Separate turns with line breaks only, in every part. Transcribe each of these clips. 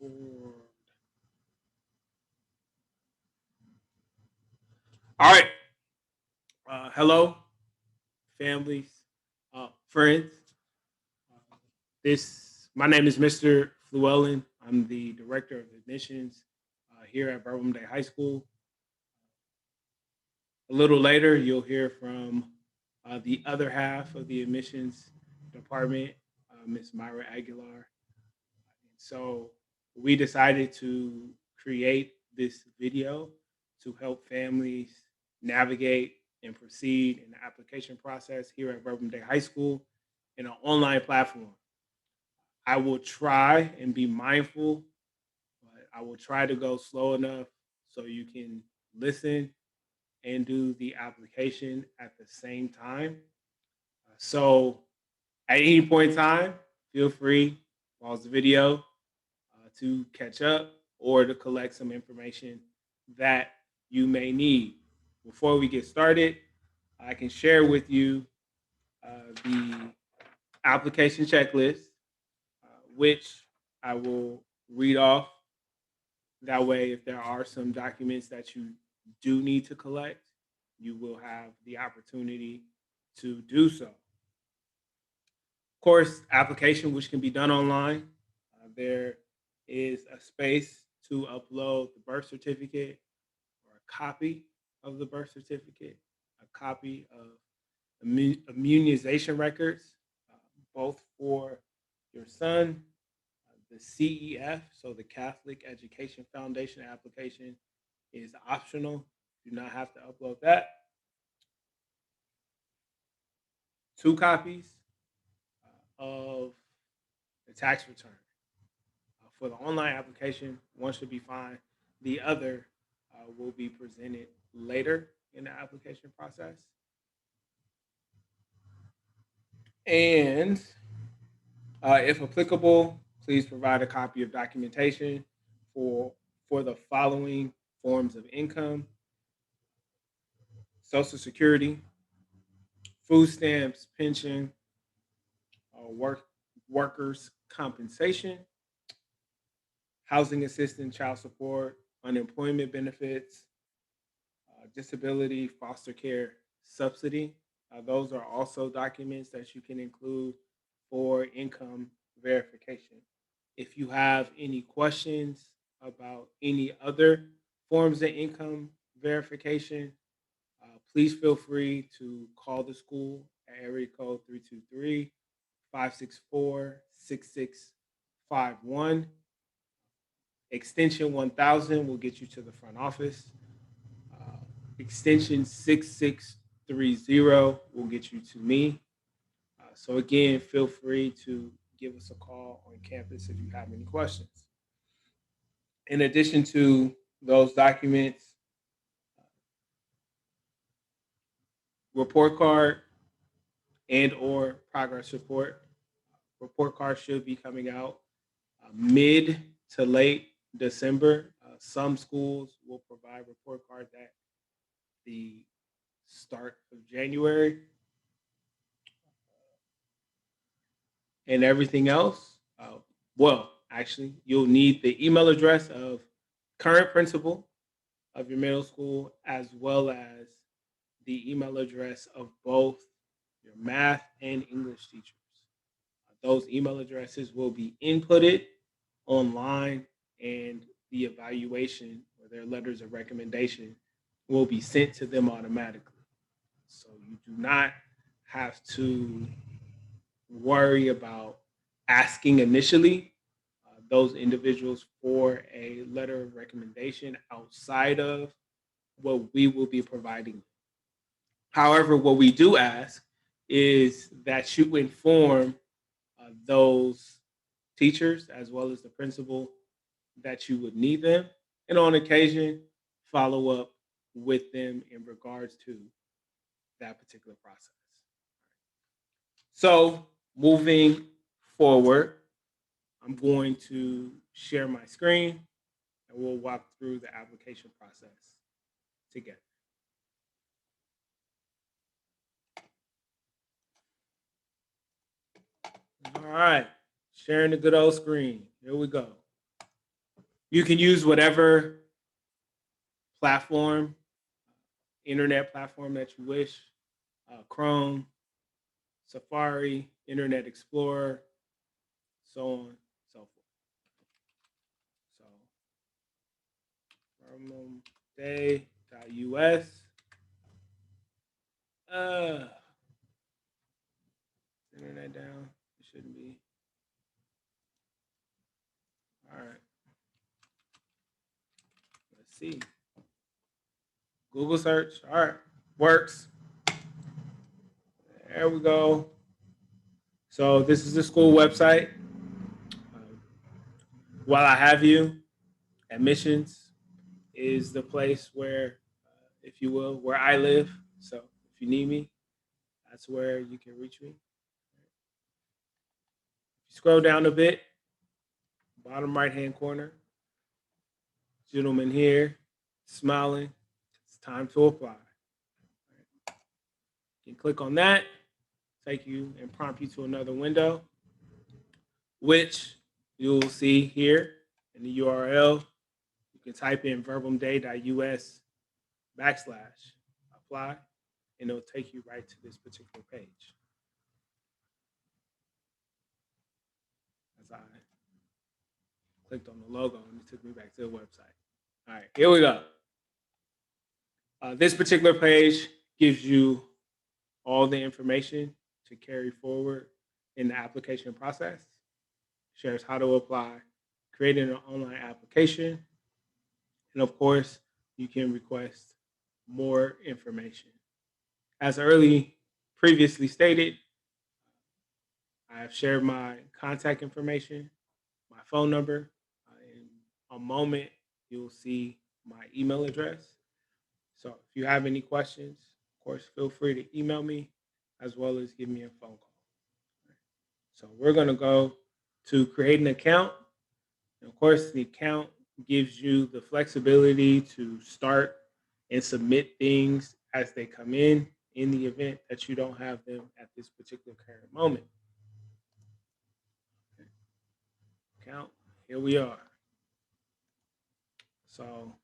Record. All right. Hello, families, friends. My name is Mr. Fluellen. I'm the director of admissions here at Bourbon Day High School. A little later, you'll hear from the other half of the admissions department, Ms. Myra Aguilar. So we decided to create this video to help families navigate and proceed in the application process here at Bourbon Day High School in an online platform. I will try and be mindful, but I will try to go slow enough so you can listen and do the application at the same time. So at any point in time, feel free, pause the video to catch up or to collect some information that you may need. Before we get started, I can share with you the application checklist, which I will read off. That way, if there are some documents that you do need to collect, you will have the opportunity to do so. Of course, application which can be done online. There is a space to upload the birth certificate or a copy of the birth certificate, a copy of immunization records, uh, both for your son, the CEF, so the Catholic Education Foundation application is optional. Do not have to upload that. Two copies of the tax return. For the online application, one should be fine. The other will be presented later in the application process. And if applicable, please provide a copy of documentation for the following forms of income: Social Security, food stamps, pension, workers' compensation, housing assistance, child support, unemployment benefits, disability, foster care subsidy. Those are also documents that you can include for income verification. If you have any questions about any other forms of income verification, please feel free to call the school at area code 323-564-6651. Extension 1000 will get you to the front office. Extension 6630 will get you to me. So again, feel free to give us a call on campus if you have any questions. In addition to those documents, report card and or progress report. Report card should be coming out mid to late December. Some schools will provide report cards at the start of January. And everything else, well, actually, you'll need the email address of current principal of your middle school, as well as the email address of both your math and English teachers. Those email addresses will be inputted online, and the evaluation or their letters of recommendation will be sent to them automatically. So you do not have to worry about asking initially those individuals for a letter of recommendation outside of what we will be providing. However, what we do ask is that you inform those teachers as well as the principal that you would need them, and on occasion, follow up with them in regards to that particular process. So, moving forward, I'm going to share my screen and we'll walk through the application process together. All right, sharing the good old screen. Here we go. You can use whatever platform, internet platform that you wish, Chrome, Safari, Internet Explorer, so on, so forth. So, day.us. Internet down. It shouldn't be. All right. Let's see. Google search. All right. Works. There we go. So this is the school website. While I have you, admissions is the place where, if you will, where I live. So if you need me, that's where you can reach me. Scroll down a bit, bottom right hand corner. Gentleman here, smiling. It's time to apply. You can click on that, take you and prompt you to another window, which you'll see here in the URL. You can type in verbumday.us/apply, and it'll take you right to this particular page. As I clicked on the logo, and it took me back to the website. All right, here we go. This particular page gives you all the information to carry forward in the application process. Shares how to apply, creating an online application, and of course, you can request more information. As previously stated, I have shared my contact information, my phone number. In a moment, you'll see my email address. So if you have any questions, of course, feel free to email me as well as give me a phone call. So we're going to go to create an account. And of course, the account gives you the flexibility to start and submit things as they come in the event that you don't have them at this particular current moment. Okay. Account, here we are. So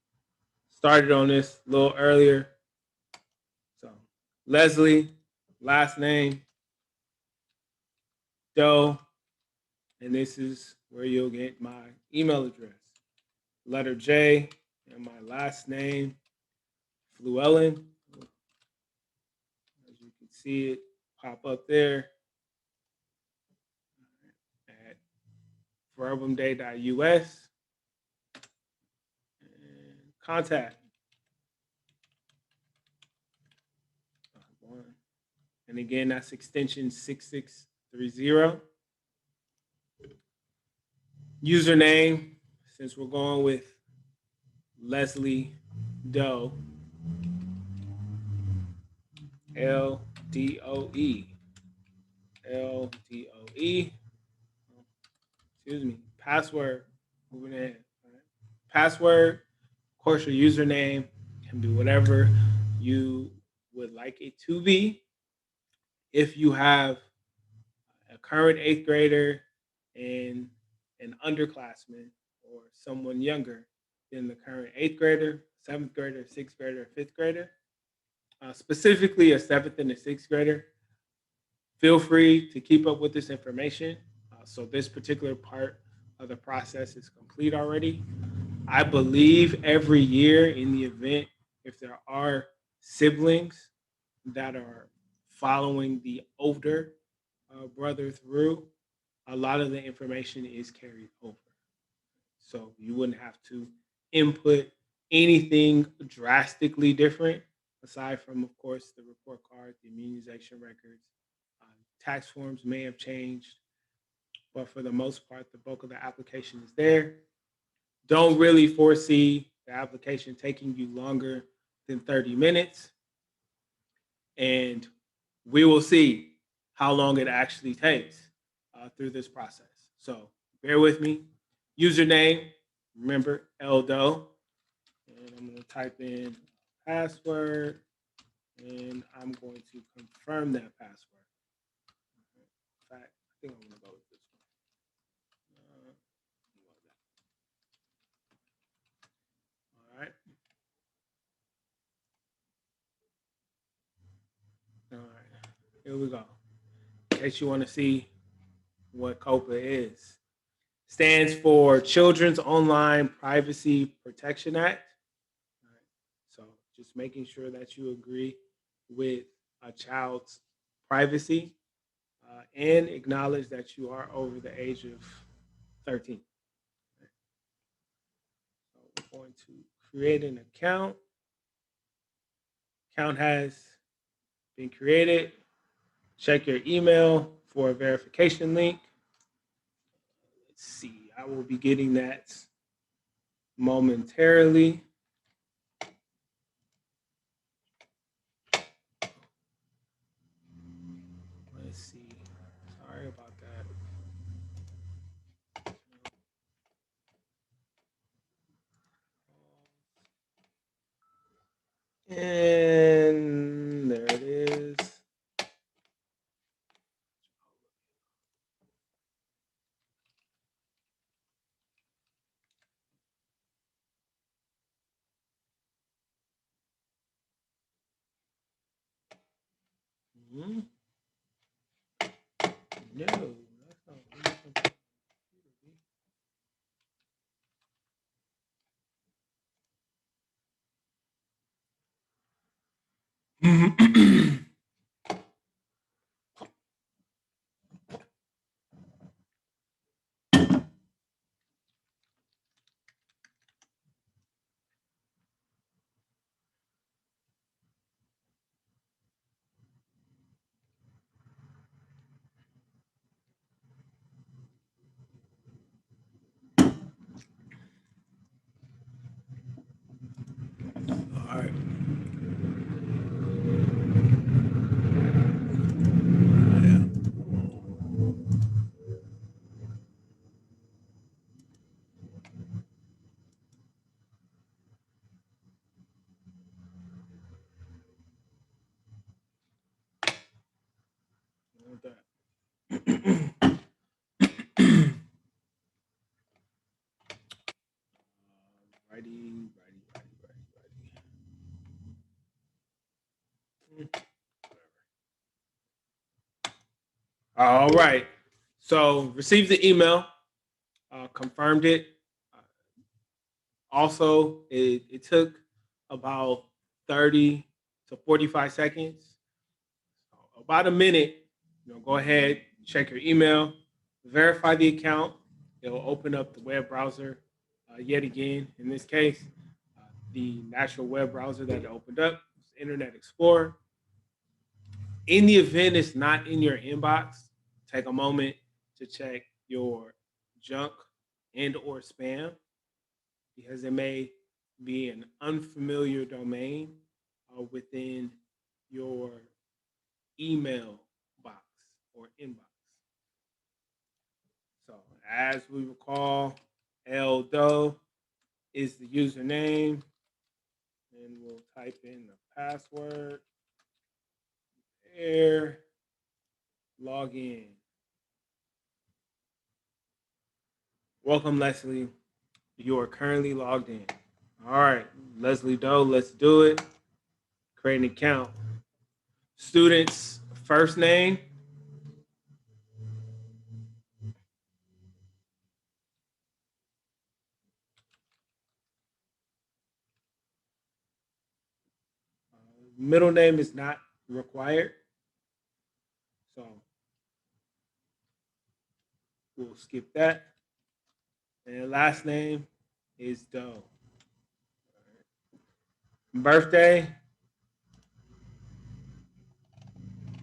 started on this a little earlier. So Leslie, last name, Doe, and this is where you'll get my email address. Letter J and my last name, Fluellen. As you can see it pop up there at verbumday.us. And contact. And again, that's extension 6630. Username, since we're going with Leslie Doe, LDOE. LDOE. Excuse me. Password. Moving ahead. Right. Password. Of course, your username can be whatever you would like it to be. If you have a current 8th grader and an underclassman or someone younger than the current 8th grader, 7th grader, 6th grader, 5th grader, specifically a 7th and a 6th grader, feel free to keep up with this information. So this particular part of the process is complete already. I believe every year in the event, if there are siblings that are following the older brother through, a lot of the information is carried over. So you wouldn't have to input anything drastically different, aside from, of course, the report card, the immunization records. Tax forms may have changed, but for the most part, the bulk of the application is there. Don't really foresee the application taking you longer than 30 minutes. And we will see how long it actually takes through this process. So bear with me. Username, remember, Eldo. And I'm going to type in password, and I'm going to confirm that password. In fact, I think I'm going to go with this one. Here we go. In case you want to see what COPA is. Stands for Children's Online Privacy Protection Act. All right. So just making sure that you agree with a child's privacy and acknowledge that you are over the age of 13. So we're going to create an account. Account has been created. Check your email for a verification link. Let's see. I will be getting that momentarily. Let's see. Sorry about that. And there it is. Hmm. No, that's not really something. All right. Righty, righty, righty, righty, righty. All right. So received the email, confirmed it. Uh, Also, it took about 30 to 45 seconds, so about a minute. Go ahead, check your email, verify the account. It'll open up the web browser yet again. In this case, the natural web browser that it opened up was Internet Explorer. In the event it's not in your inbox, take a moment to check your junk and or spam because it may be an unfamiliar domain within your email box or inbox. So as we recall, Eldo is the username, and we'll type in the password. There, log in. Welcome, Leslie. You are currently logged in. All right, Leslie Doe, let's do it. Create an account. Student's first name, middle name is not required. So we'll skip that. And last name is Doe. Birthday,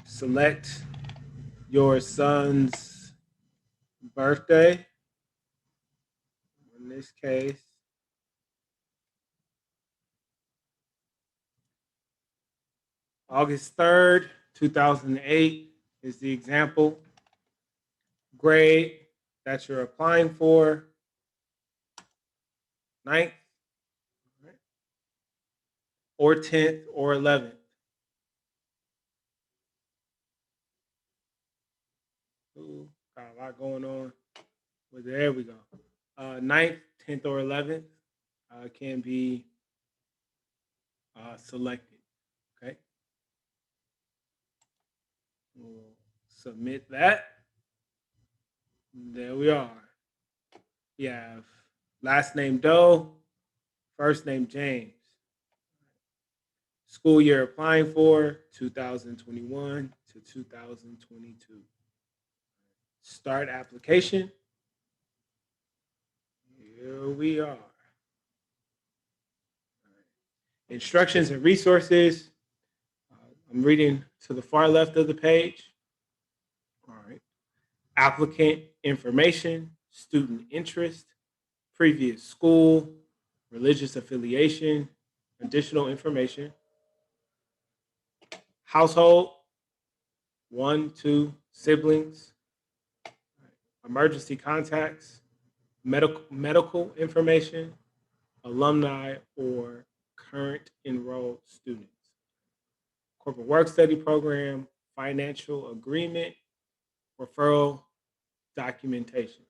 select your son's birthday. In this case, August 3rd, 2008 is the example. Grade that you're applying for, ninth or 10th or 11th. Ooh, got a lot going on. Well, there we go. Ninth, 10th, or 11th can be selected. Okay. We'll submit that. There we are. You have last name Doe, first name James. School year applying for 2021 to 2022. Start application. Here we are. Instructions and resources. I'm reading to the far left of the page. All right. Applicant information, student interest, previous school, religious affiliation, additional information, household, one, two, siblings, emergency contacts, medical information, alumni or current enrolled students, corporate work study program, financial agreement, referral documentation,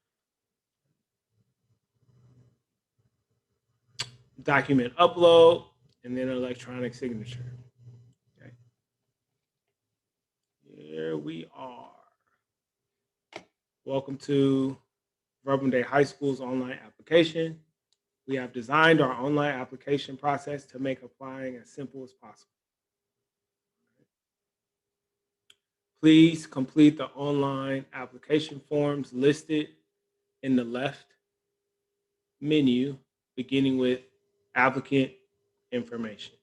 document upload, and then electronic signature. Okay. Here we are. Welcome to Verbum Day High School's online application. We have designed our online application process to make applying as simple as possible. Please complete the online application forms listed in the left menu, beginning with applicant information.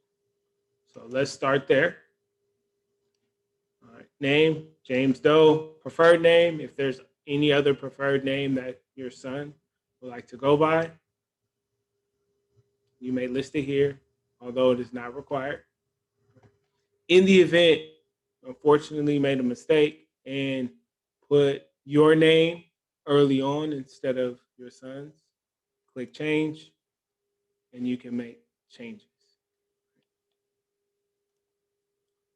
So let's start there. All right. Name, James Doe. Preferred name, if there's any other preferred name that your son would like to go by, you may list it here, although it is not required. In the event, unfortunately, made a mistake and put your name early on instead of your son's, click change and you can make changes.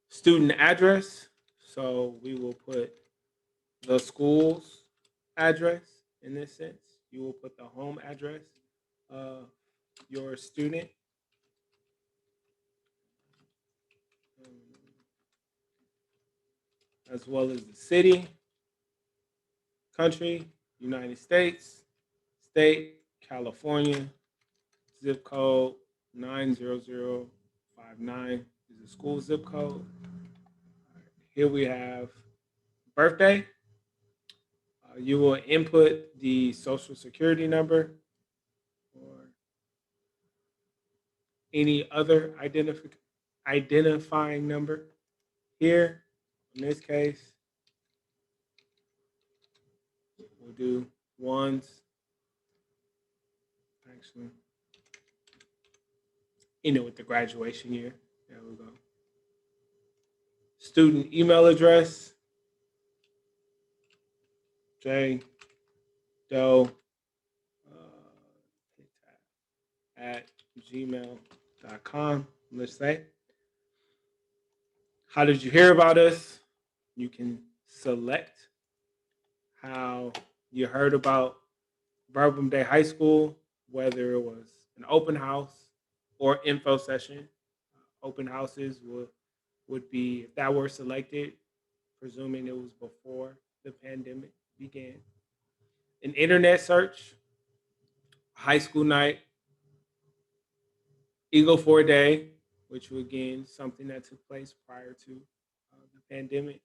Student address. So we will put the school's address in this sense. You will put the home address of your student. As well as the city, country, United States, state, California, zip code 90059 is the school zip code. Here we have birthday. You will input the social security number or any other identifying number. Here, in this case, we'll do ones. Actually, with the graduation year. There we go. Student email address, J Doe at gmail.com. Let's say. How did you hear about us? You can select how you heard about Verbum Day High School, whether it was an open house or info session. Open houses would be, if that were selected, presuming it was before the pandemic began. An internet search, high school night, Eagle for a Day, which was again something that took place prior to the pandemic.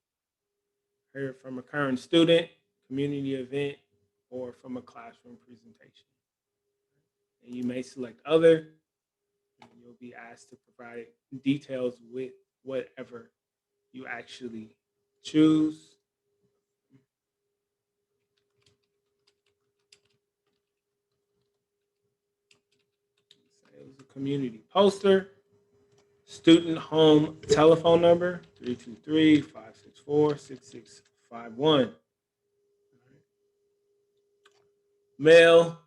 Heard from a current student, community event, or from a classroom presentation. And you may select other, and you'll be asked to provide details with whatever you actually choose. It was a community poster. Student home telephone number 323-564-6651. Male,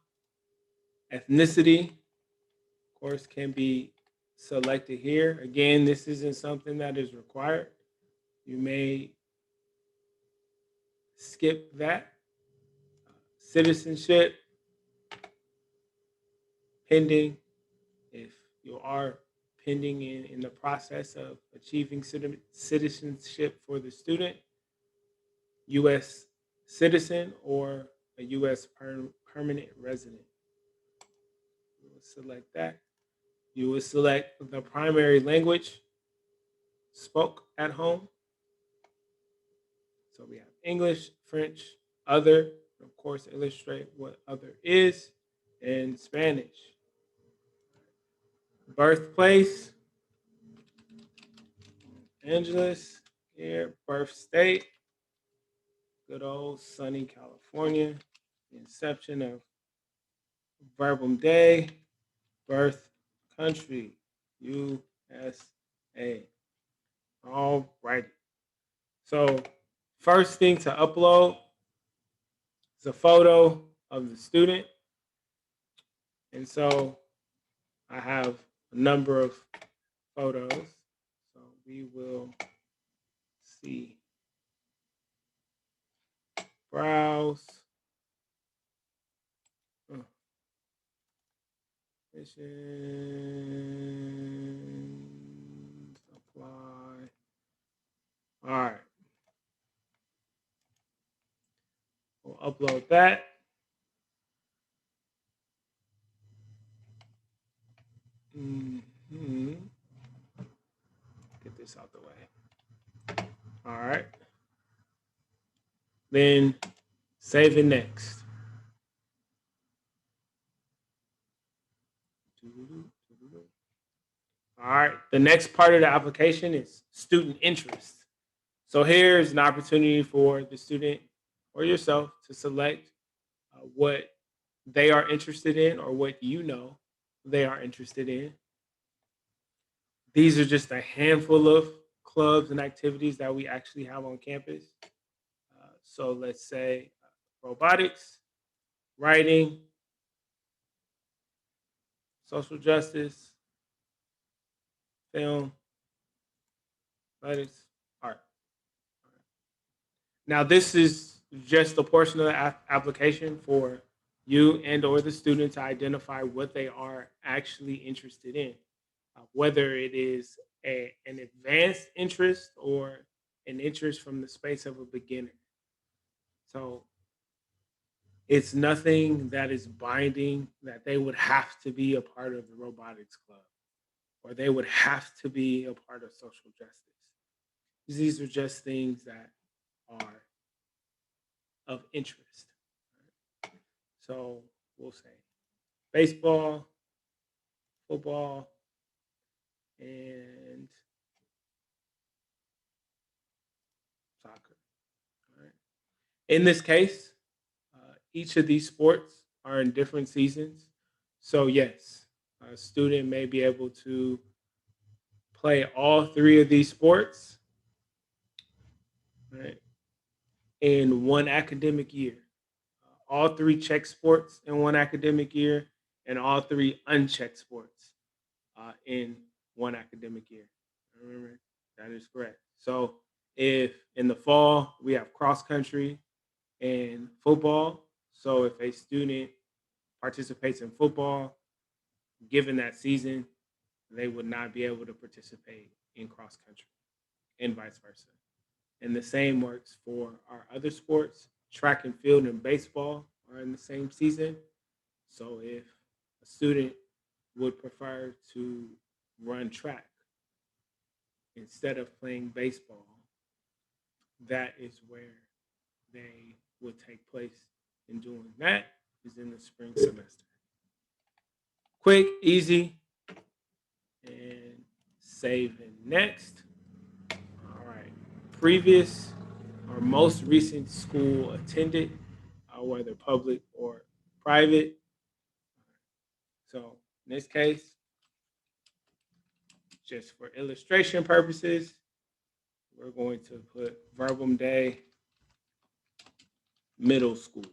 ethnicity, of course, can be selected here. Again, this isn't something that is required. You may skip that. Citizenship, pending, if you are pending in the process of achieving citizenship for the student, U.S. citizen or a U.S. permanent resident. You will select that. You will select the primary language spoke at home. So we have English, French, other, of course, illustrate what other is, and Spanish. Birthplace, Angeles, here, birth state, good old sunny California. The inception of Verbum Day, birth country, USA. All right. So, first thing to upload is a photo of the student. And so I have a number of photos. So we will see. Browse. Missions. Apply. All right. We'll upload that. Mm-hmm. Get this out the way. All right. Then save it next. All right. The next part of the application is student interest. So here's an opportunity for the student or yourself to select what they are interested in or what you know they are interested in. These are just a handful of clubs and activities that we actually have on campus. So let's say robotics, writing, social justice, film, athletics, art. Now, this is just a portion of the application for you and or the student to identify what they are actually interested in, whether it is an advanced interest or an interest from the space of a beginner. So it's nothing that is binding that they would have to be a part of the robotics club or they would have to be a part of social justice. These are just things that are of interest. So we'll say baseball, football, and soccer. All right. In this case, each of these sports are in different seasons. So, yes, a student may be able to play all three of these sports, right, in one academic year. All three check sports in one academic year, and all three unchecked sports in one academic year. Remember, that is correct. So, if in the fall we have cross country and football, so if a student participates in football, given that season, they would not be able to participate in cross country and vice versa. And the same works for our other sports. Track and field and baseball are in the same season. So if a student would prefer to run track instead of playing baseball, that is where they would take place in doing that is in the spring semester. Quick, easy, and save and next. All right. Previous or most recent school attended, whether public or private. So in this case, just for illustration purposes, we're going to put Verbum Day Middle School,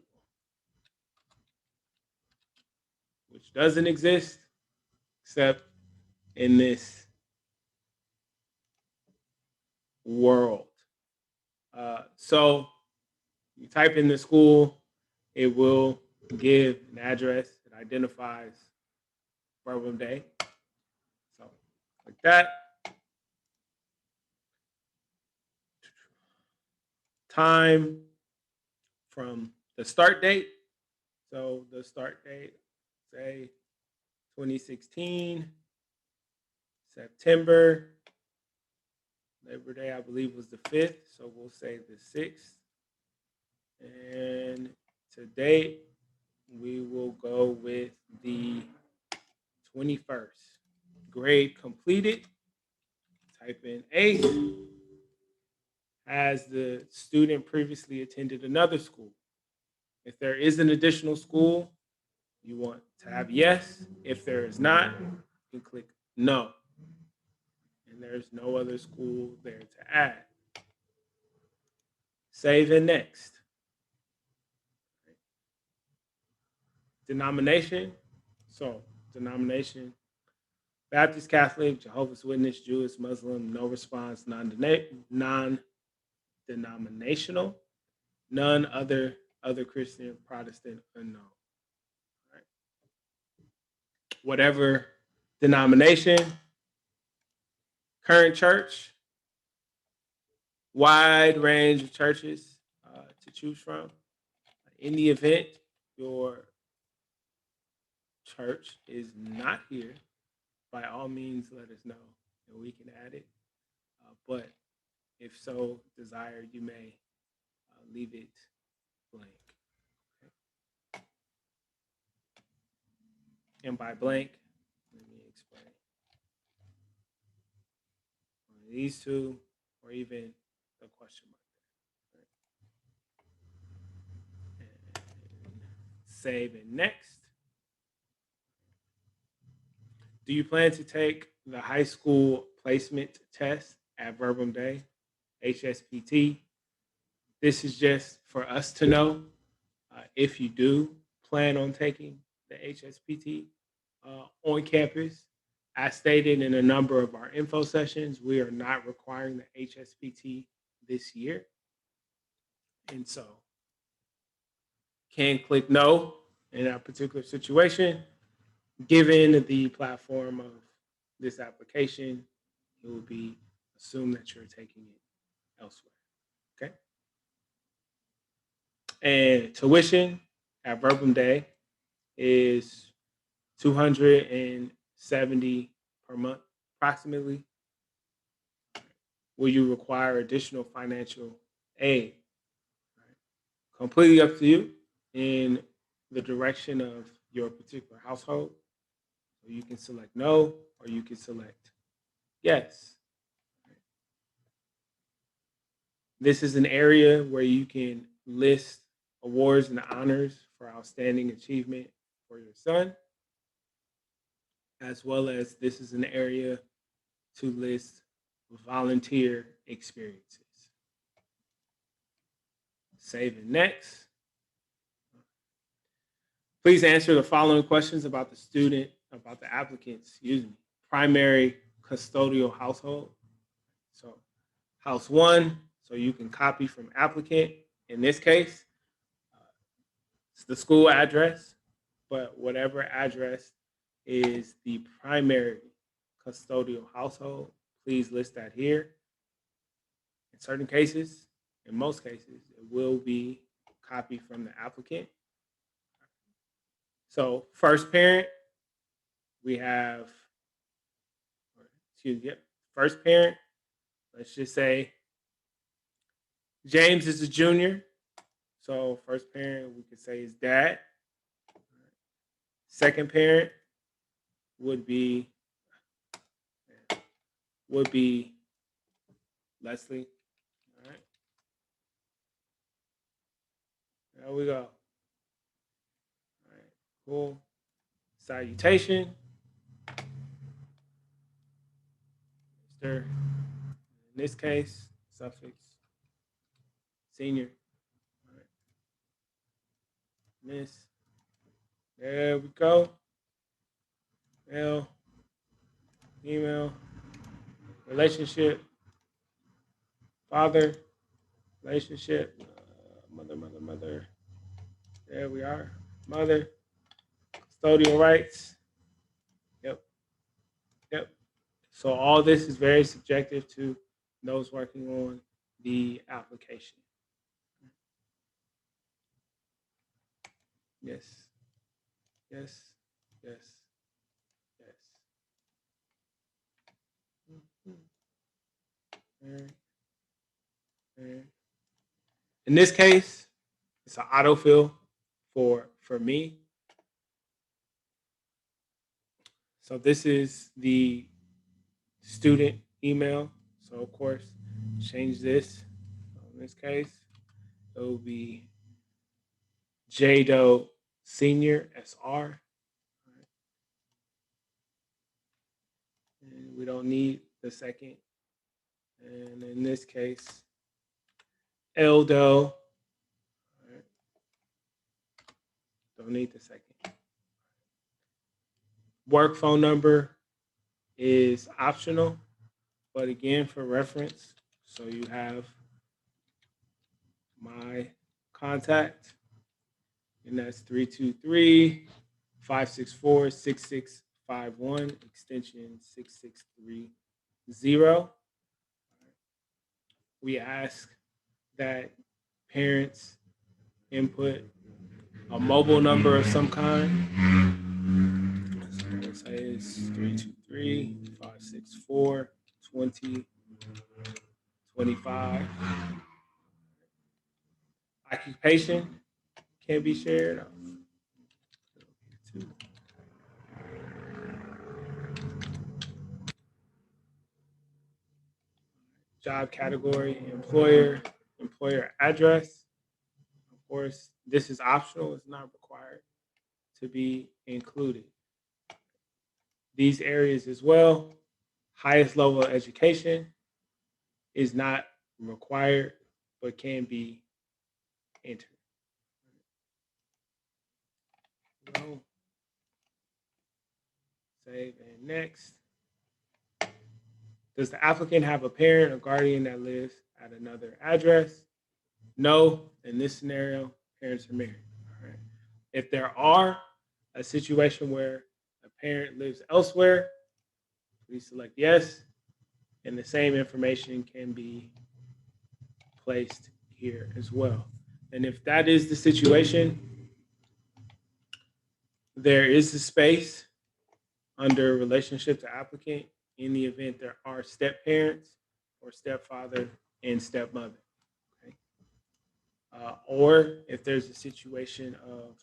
which doesn't exist except in this world. So you type in the school, it will give an address that identifies Verbum Day. So like that. time from the start date. So the start date, say 2016, September, Labor Day, I believe, was the 5th. So we'll say the 6th. And to date, we will go with the 21st. Grade completed. Type in 8. Has the student previously attended another school? If there is an additional school, you want to have yes. If there is not, you can click no. And there's no other school there to add. Save and next. Denomination. So, denomination: Baptist, Catholic, Jehovah's Witness, Jewish, Muslim, no response, non-denominational, none, other Christian, Protestant, unknown. Right. Whatever denomination, current church, wide range of churches to choose from. In the event your church is not here, by all means, let us know and we can add it. But if so desired, you may leave it blank. Okay. And by blank, let me explain. These two, or even the question mark. Right? And save and next. Do you plan to take the high school placement test at Verbum Day, HSPT? This is just for us to know if you do plan on taking the HSPT on campus. As stated in a number of our info sessions, we are not requiring the HSPT this year. And so can click no in that particular situation. Given the platform of this application, it will be assumed that you're taking it elsewhere. Okay. And tuition at Verbum Day is $270 per month, approximately. Will you require additional financial aid? Right. Completely up to you in the direction of your particular household. So you can select no, or you can select yes. This is an area where you can list awards and honors for outstanding achievement for your son, as well as this is an area to list volunteer experiences. Save and next. Please answer the following questions about the applicant's, primary custodial household. So, house one, so you can copy from applicant. In this case, it's the school address, but whatever address is the primary custodial household, please list that here. In certain cases, in most cases, it will be copied from the applicant. So first parent, we have, first parent, let's just say James is a junior. So first parent, we could say is dad. Second parent would be Leslie. All right. There we go. All right. Cool. Salutation. Mr. In this case, suffix senior. All right. Miss. There we go. Male, female, relationship, father, relationship, mother. There we are. Mother, custodial rights. Yep. So all this is very subjective to those working on the application. Yes. Yes. Yes. Yes. Mhm. Alright, alright. In this case, it's an autofill for me. So this is the student email. So of course, change this. So in this case, it will be Jado Senior SR. And we don't need the second. And in this case, Eldo. Right, don't need the second. Work phone number is optional, but again, for reference, so you have my contact, and that's 323-564-6651, extension 6630. We ask that parents input a mobile number of some kind. So let's say it's 323-564-2025. Occupation can be shared. Job category, employer address. Of course, this is optional, it's not required to be included. These areas as well, highest level of education is not required but can be entered. So, save and next. Does the applicant have a parent or guardian that lives at another address? No. In this scenario, parents are married. All right. If there are a situation where a parent lives elsewhere, please select yes, and the same information can be placed here as well. And if that is the situation, there is a space under relationship to applicant in the event there are step parents or stepfather and stepmother. Okay? Or if there's a situation of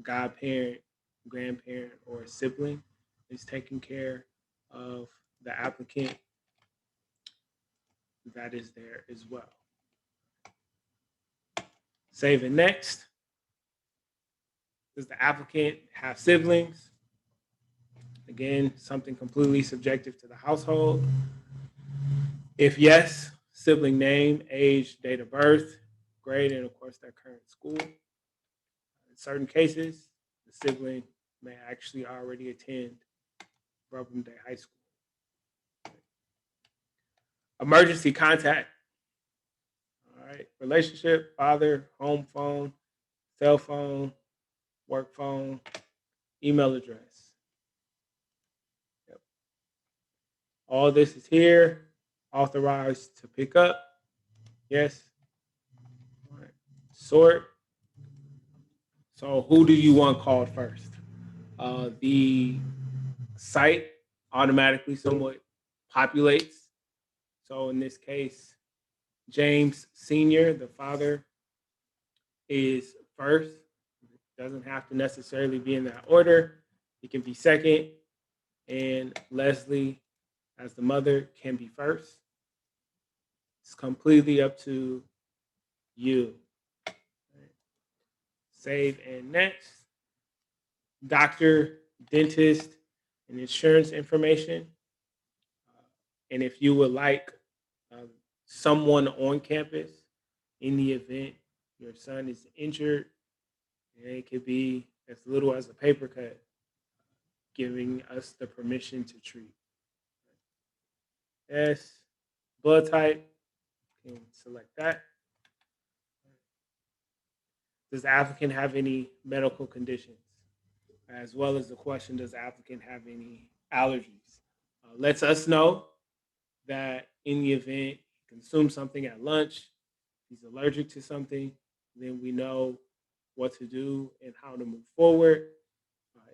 godparent, grandparent, or a sibling is taking care of the applicant, that is there as well. Save and next. Does the applicant have siblings? Again, something completely subjective to the household. If yes, sibling name, age, date of birth, grade, and of course their current school. In certain cases, the sibling may actually already attend Brooklyn Day High School. Emergency contact. All right. Relationship, father, home phone, cell phone, work phone, email address. Yep. All this is here. Authorized to pick up. Yes. All right. Sort. So who do you want called first? The site automatically somewhat populates. So in this case, James Sr., the father, is first. It doesn't have to necessarily be in that order. It can be second, and Leslie, as the mother, can be first. It's completely up to you. Save and next. Doctor, dentist, and insurance information. And if you would like someone on campus in the event your son is injured, and it could be as little as a paper cut, giving us the permission to treat. S, blood type, can select that. Does the applicant have any medical conditions? As well as the question, does the applicant have any allergies? Lets us know that in the event he consumes something at lunch, he's allergic to something, then we know what to do and how to move forward.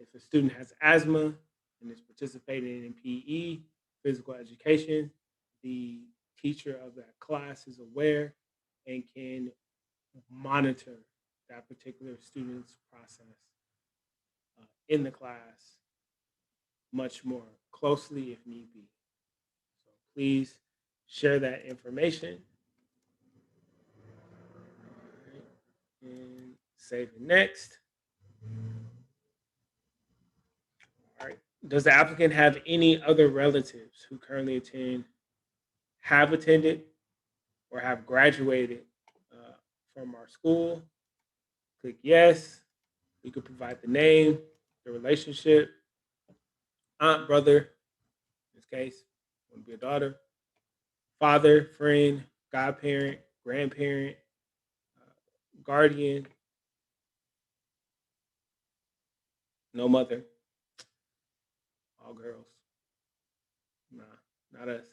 If a student has asthma and is participating in PE, physical education, the teacher of that class is aware and can monitor that particular student's process in the class much more closely if need be. So please share that information. All right. And save it next. All right. Does the applicant have any other relatives who currently attend, have attended, or have graduated from our school? Click yes. You could provide the name, the relationship, aunt, brother, in this case, would be a daughter, father, friend, godparent, grandparent, guardian, no mother, all girls. Nah, not us,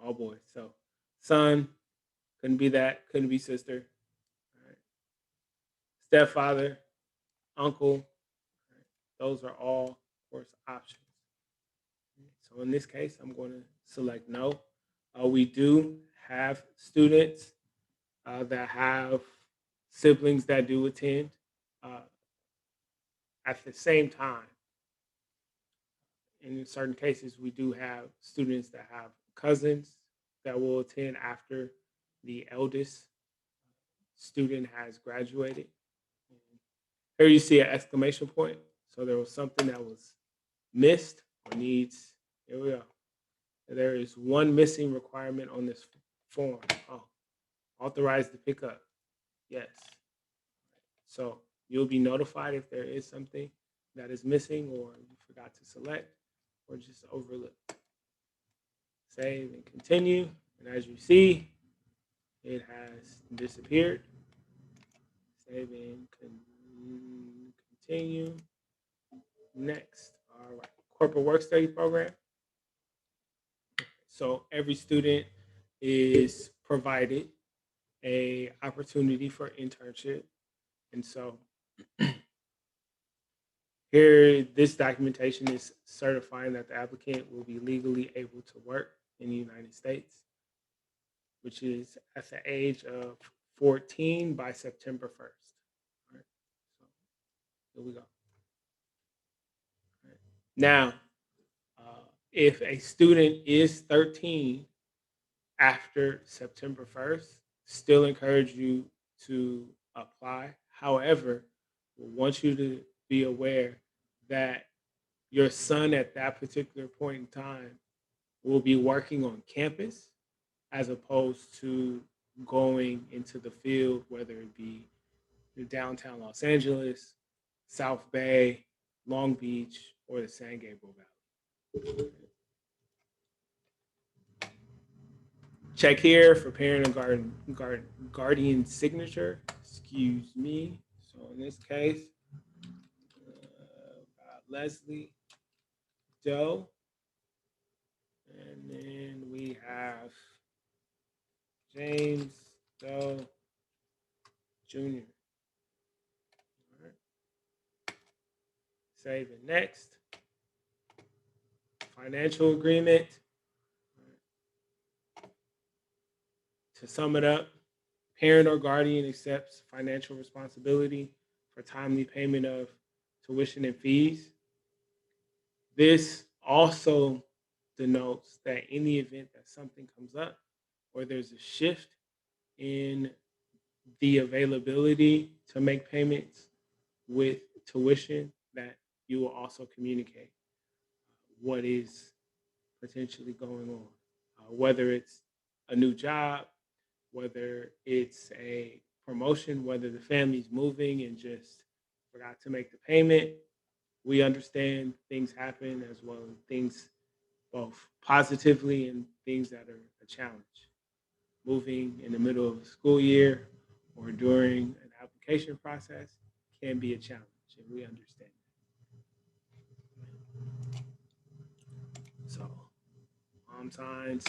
all boys. So, son, couldn't be that, couldn't be sister. All right. Stepfather, uncle, all right. Those are all, of course, options. So in this case, I'm going to select no. We do have students that have siblings that do attend. Uh, at the same time, in certain cases, we do have students that have cousins that will attend after the eldest student has graduated. Here you see an exclamation point. So there was something that was missed or needs. Here we go. There is one missing requirement on this form. Oh, authorized to pick up. Yes. So you'll be notified if there is something that is missing or you forgot to select or just overlooked. Save and continue. And as you see, it has disappeared. Save and continue. Next, all right, corporate work study program. So every student is provided a opportunity for internship. And so here, this documentation is certifying that the applicant will be legally able to work in the United States, which is at the age of 14 by September 1st. All right. So here we go. All right. Now, if a student is 13 after September 1st, still encourage you to apply. However, we want you to be aware that your son at that particular point in time will be working on campus as opposed to going into the field, whether it be downtown Los Angeles, South Bay, Long Beach, or the San Gabriel Valley. Check here for parent and guardian signature. Excuse me. So in this case, Leslie Doe. And then we have James Doe Jr. All right. Save it next. Financial agreement. To sum it up, parent or guardian accepts financial responsibility for timely payment of tuition and fees. This also denotes that in the event that something comes up or there's a shift in the availability to make payments with tuition, that you will also communicate what is potentially going on, whether it's a new job, whether it's a promotion, whether the family's moving and just forgot to make the payment. We understand things happen as well as things both positively and things that are a challenge. Moving in the middle of a school year or during an application process can be a challenge, and we understand that. So, mom signs,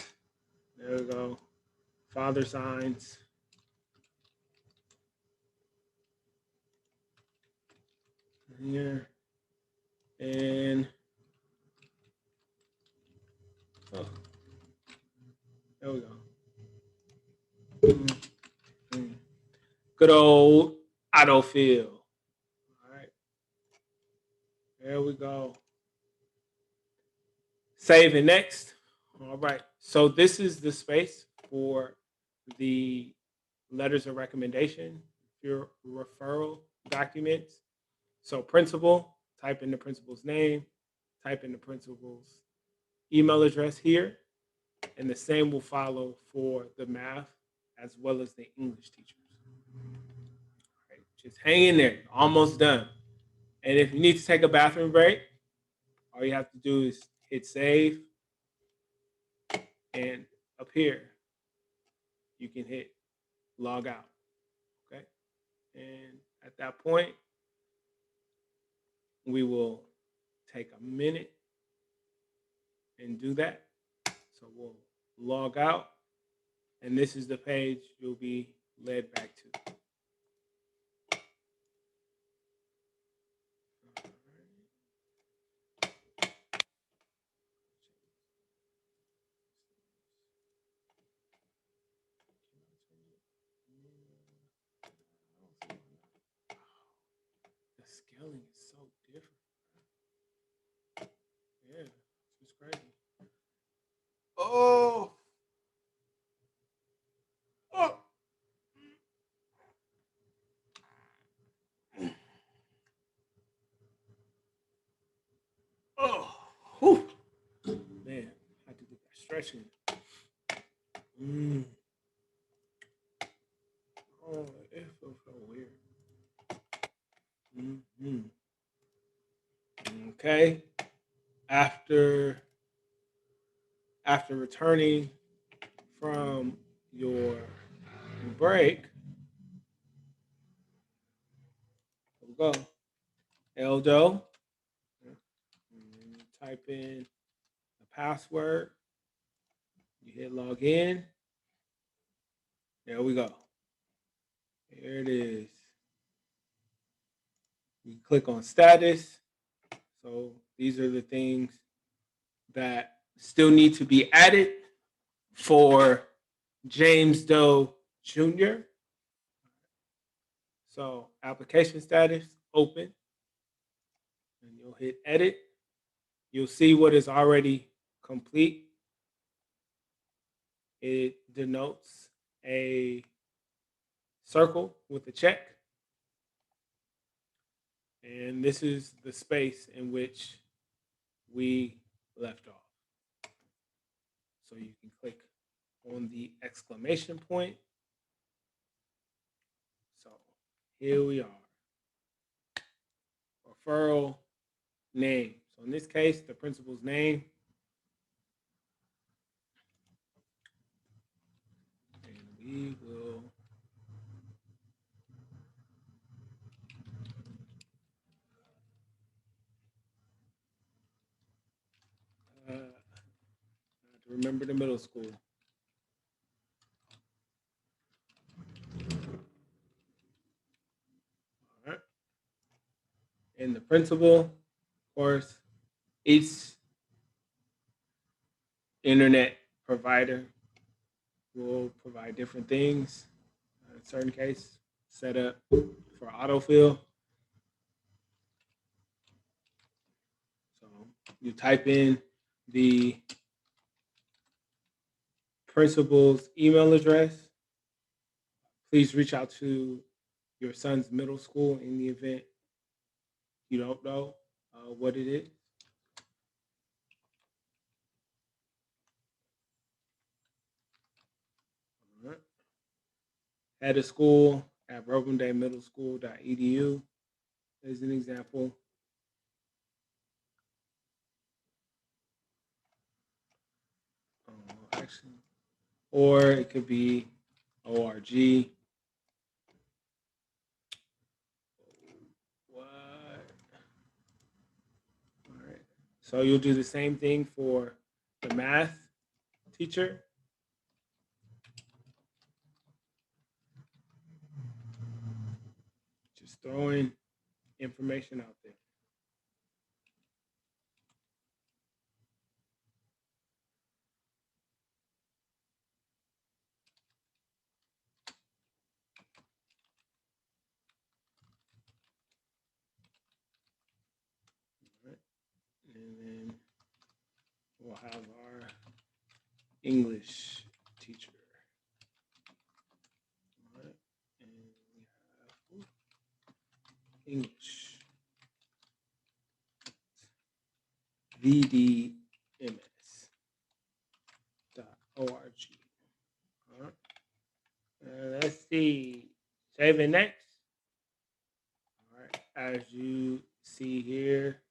there we go. Father signs. here. And oh, there we go. Mm. Good old autofill. All right. There we go. Save and next. All right. So this is the space for the letters of recommendation, your referral documents. So principal, type in the principal's name, type in the principal's email address here, and the same will follow for the math as well as the English teachers. All right, just hang in there, almost done. And if you need to take a bathroom break, all you have to do is hit save, and up here you can hit log out. Okay, and at that point, we will take a minute and do that. So we'll log out, and this is the page you'll be led back to. The scaling is so different. Yeah, it's crazy. Oh, oh, oh, whew. Man, I had to get that stretching. Mm. Oh, it feels so weird. Mm-hmm. Okay. After returning from your break, here we go. Eldo. Type in the password. You hit log in. There we go. Here it is. You click on status. So these are the things that still need to be added for James Doe Jr. So application status, open, and you'll hit edit. You'll see what is already complete. It denotes a circle with a check. And this is the space in which we left off. So you can click on the exclamation point. So here we are. Referral name. So in this case, the principal's name. And we will remember the middle school. All right. And the principal, of course, each internet provider will provide different things. In certain case, set up for autofill. So you type in the principal's email address. Please reach out to your son's middle school in the event you don't know what it is. All right. Head of school at robindaymidddleschool.edu is an example. Actually, or it could be org. What? All right. So you'll do the same thing for the math teacher. Just throw in information out there. Right? And then we'll have our English teacher. Right? And we have English vdms.org. All right. Let's see. Save it next. All right. As you see here,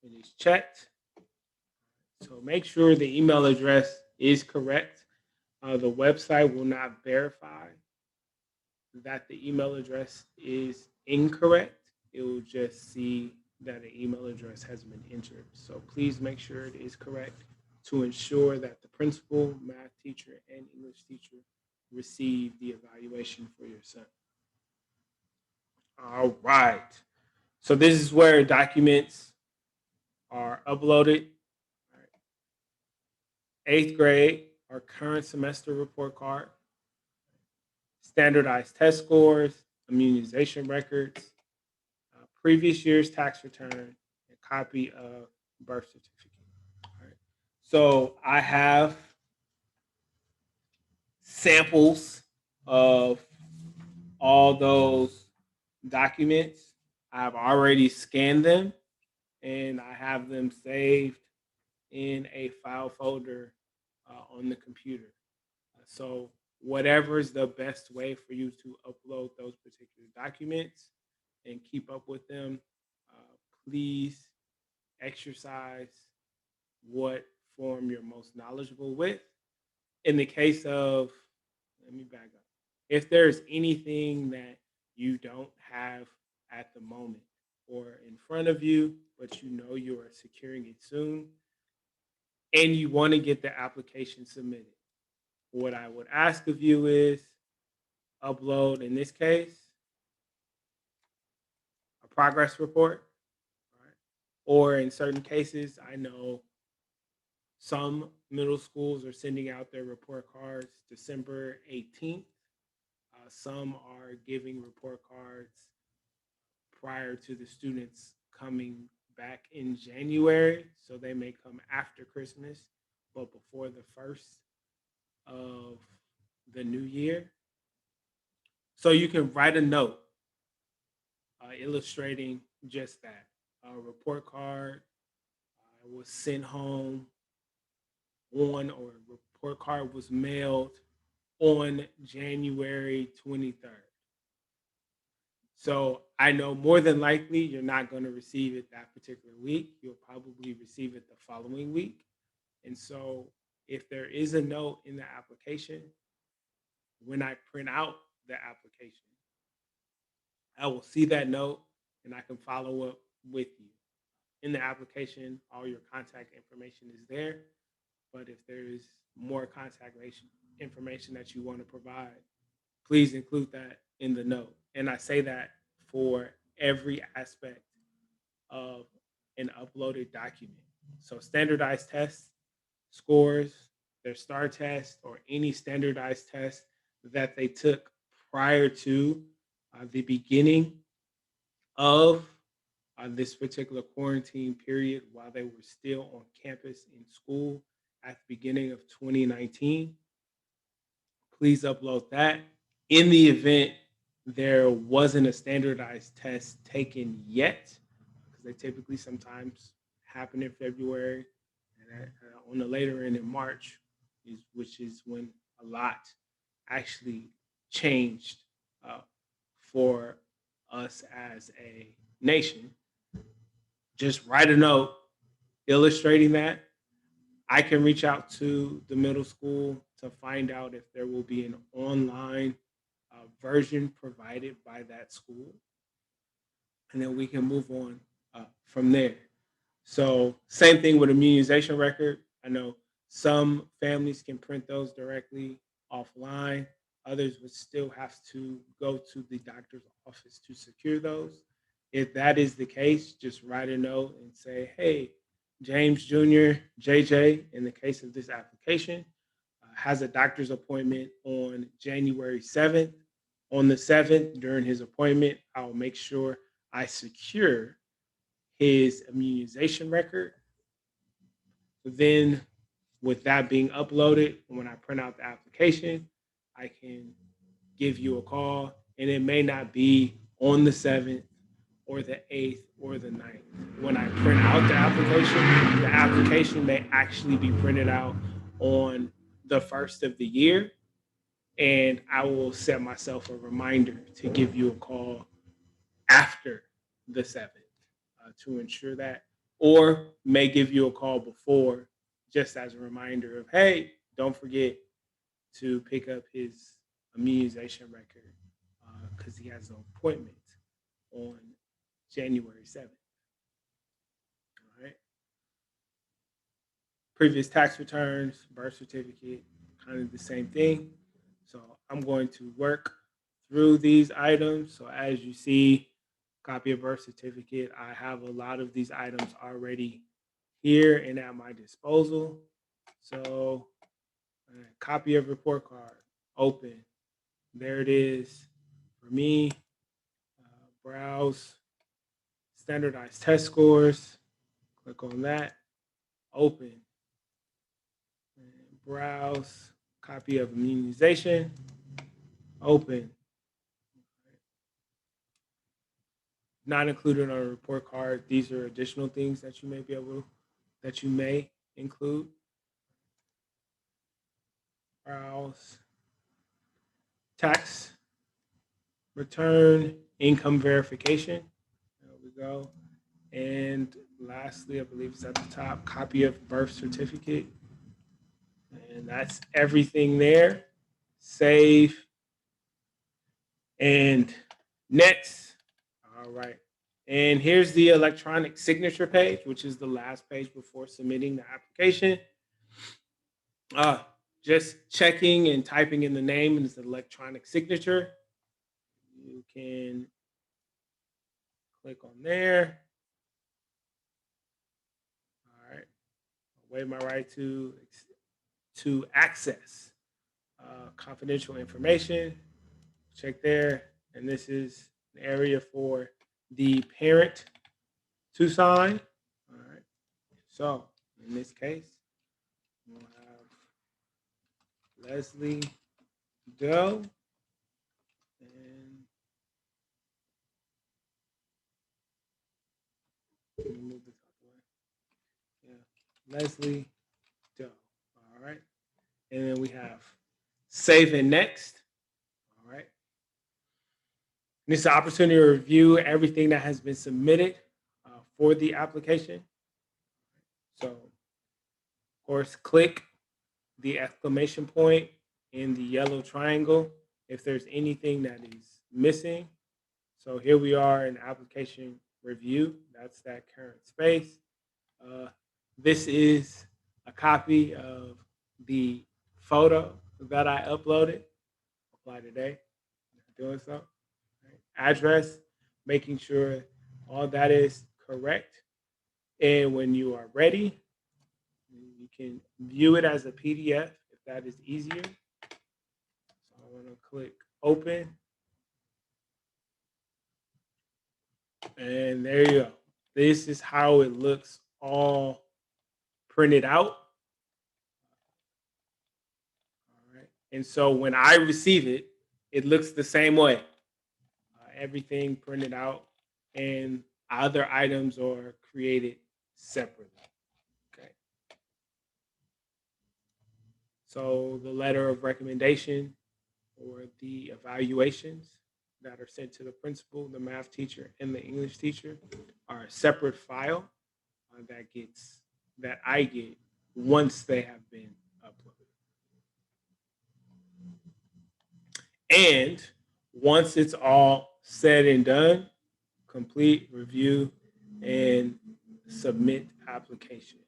it is checked. So make sure the email address is correct. The website will not verify that the email address is incorrect. It will just see that an email address has been entered. So please make sure it is correct to ensure that the principal, math teacher, and English teacher receive the evaluation for your son. All right. So this is where documents are uploaded. All right. Eighth grade, our current semester report card, standardized test scores, immunization records, previous year's tax return, a copy of birth certificate. All right. So I have samples of all those documents. I've already scanned them and I have them saved in a file folder on the computer. So, whatever is the best way for you to upload those particular documents and keep up with them, please exercise what form you're most knowledgeable with. In the case of, let me back up. If there's anything that you don't have at the moment or in front of you, but you know you are securing it soon and you want to get the application submitted, what I would ask of you is upload, in this case, a progress report. Right? Or in certain cases, I know some middle schools are sending out their report cards December 18th. Some are giving report cards prior to the students coming back in January. So they may come after Christmas, but before the first of the new year. So you can write a note illustrating just that. A report card was sent home on, or a report card was mailed on January 23rd. So I know more than likely you're not going to receive it that particular week. You'll probably receive it the following week. And so if there is a note in the application, when I print out the application, I will see that note and I can follow up with you. In the application, all your contact information is there. But if there is more contact information that you want to provide, please include that in the note. And I say that for every aspect of an uploaded document. So standardized tests, scores, their STAR test, or any standardized test that they took prior to the beginning of this particular quarantine period while they were still on campus in school at the beginning of 2019. Please upload that. In the event there wasn't a standardized test taken yet, because they typically sometimes happen in February and on the later end in March, which is when a lot actually changed uh, for us as a nation. Just write a note illustrating that. I can reach out to the middle school to find out if there will be an online version provided by that school, and then we can move on from there. So, same thing with immunization record. I know some families can print those directly offline. Others would still have to go to the doctor's office to secure those. If that is the case, just write a note and say, hey, James Jr., JJ, in the case of this application, has a doctor's appointment on January 7th. On the 7th, during his appointment, I'll make sure I secure his immunization record. Then, with that being uploaded, when I print out the application, I can give you a call, and it may not be on the 7th or the 8th or the 9th. When I print out the application may actually be printed out on the first of the year, and I will set myself a reminder to give you a call after the 7th to ensure that, or may give you a call before just as a reminder of, hey, don't forget to pick up his immunization record because he has an appointment on January 7th. All right. Previous tax returns, birth certificate, kind of the same thing. So I'm going to work through these items. So as you see, copy of birth certificate, I have a lot of these items already here and at my disposal. So copy of report card, open. There it is for me. Browse standardized test scores. Click on that. Open. And browse copy of immunization. Open. Not included on a report card. These are additional things that you may include. Browse. Tax return, income verification. There we go. And lastly, I believe it's at the top, copy of birth certificate. And that's everything there. Save. And next. All right. And here's the electronic signature page, which is the last page before submitting the application. Just checking and typing in the name and it's an electronic signature. You can click on there. All right. I'll waive my right to access confidential information. Check there. And this is an area for the parent to sign. All right. So in this case, we'll have Leslie Doe and let me move this out the way. Yeah, Leslie Doe. All right. And then we have save and next. All right. And it's an opportunity to review everything that has been submitted for the application. So, of course, click the exclamation point in the yellow triangle if there's anything that is missing. So here we are in application review. That's that current space. This is a copy of the photo that I uploaded. Apply today. Doing so. Right. Address, making sure all that is correct. And when you are ready, you can view it as a PDF if that is easier. So I'm going to click open. And there you go. This is how it looks all printed out. All right. And so when I receive it, it looks the same way. Everything printed out and other items are created separately. Okay. So the letter of recommendation or the evaluations that are sent to the principal, the math teacher, and the English teacher are a separate file that I get once they have been uploaded. And once it's all said and done, complete, review, and submit application.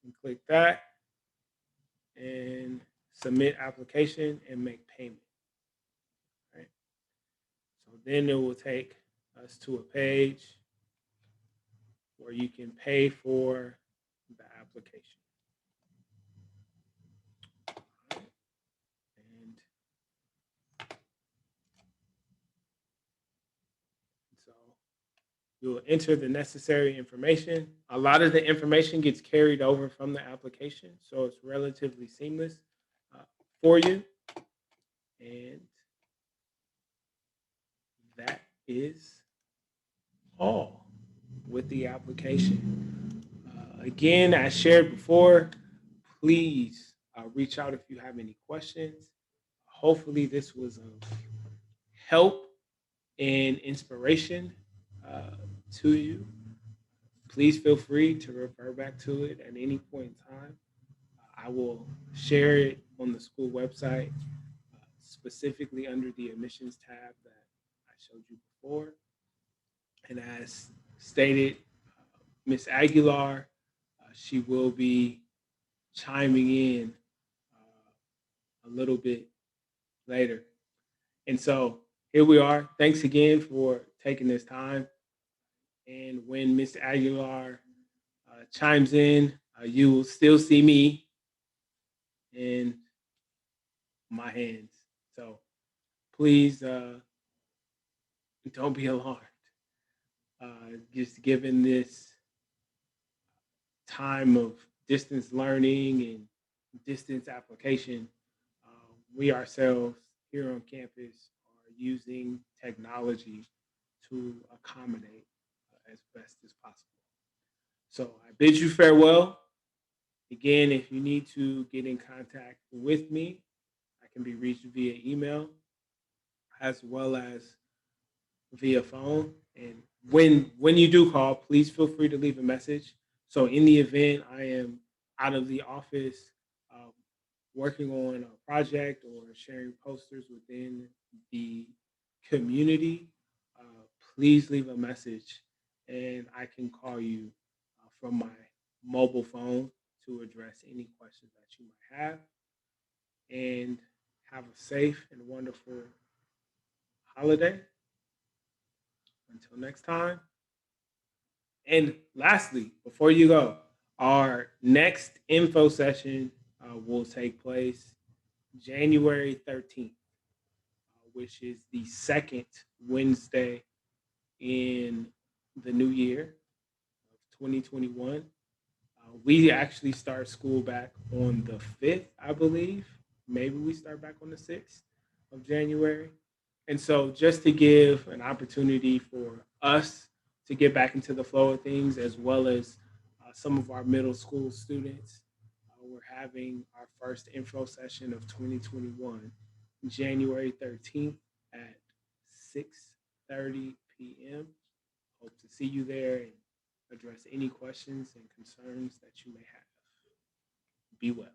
And click that and submit application and make payment. Right. So then it will take us to a page where you can pay for the application. And so you'll enter the necessary information. A lot of the information gets carried over from the application, so it's relatively seamless uh, for you. And that is all with the application. Again, as shared before, please reach out if you have any questions. Hopefully, this was of help and inspiration uh, to you. Please feel free to refer back to it at any point in time. I will share it on the school website, specifically under the admissions tab that I showed you before. And as stated, Miss Aguilar, she will be chiming in a little bit later. And so here we are. Thanks again for taking this time. And when Miss Aguilar chimes in, you will still see me in my hands. So please don't be alarmed. Just given this time of distance learning and distance application, we ourselves here on campus are using technology to accommodate as best as possible. So I bid you farewell. Again, if you need to get in contact with me, I can be reached via email as well as via phone. And when you do call, please feel free to leave a message. So in the event I am out of the office um, working on a project or sharing posters within the community, please leave a message and I can call you from my mobile phone to address any questions that you might have. And have a safe and wonderful holiday. Until next time. And lastly, before you go, our next info session will take place January 13th, which is the second Wednesday in the new year of 2021. We actually start school back on the 5th, I believe. Maybe we start back on the 6th of January. And so, just to give an opportunity for us to get back into the flow of things, as well as some of our middle school students, we're having our first info session of 2021, January 13th at 6:30 p.m. Hope to see you there and address any questions and concerns that you may have. Be well.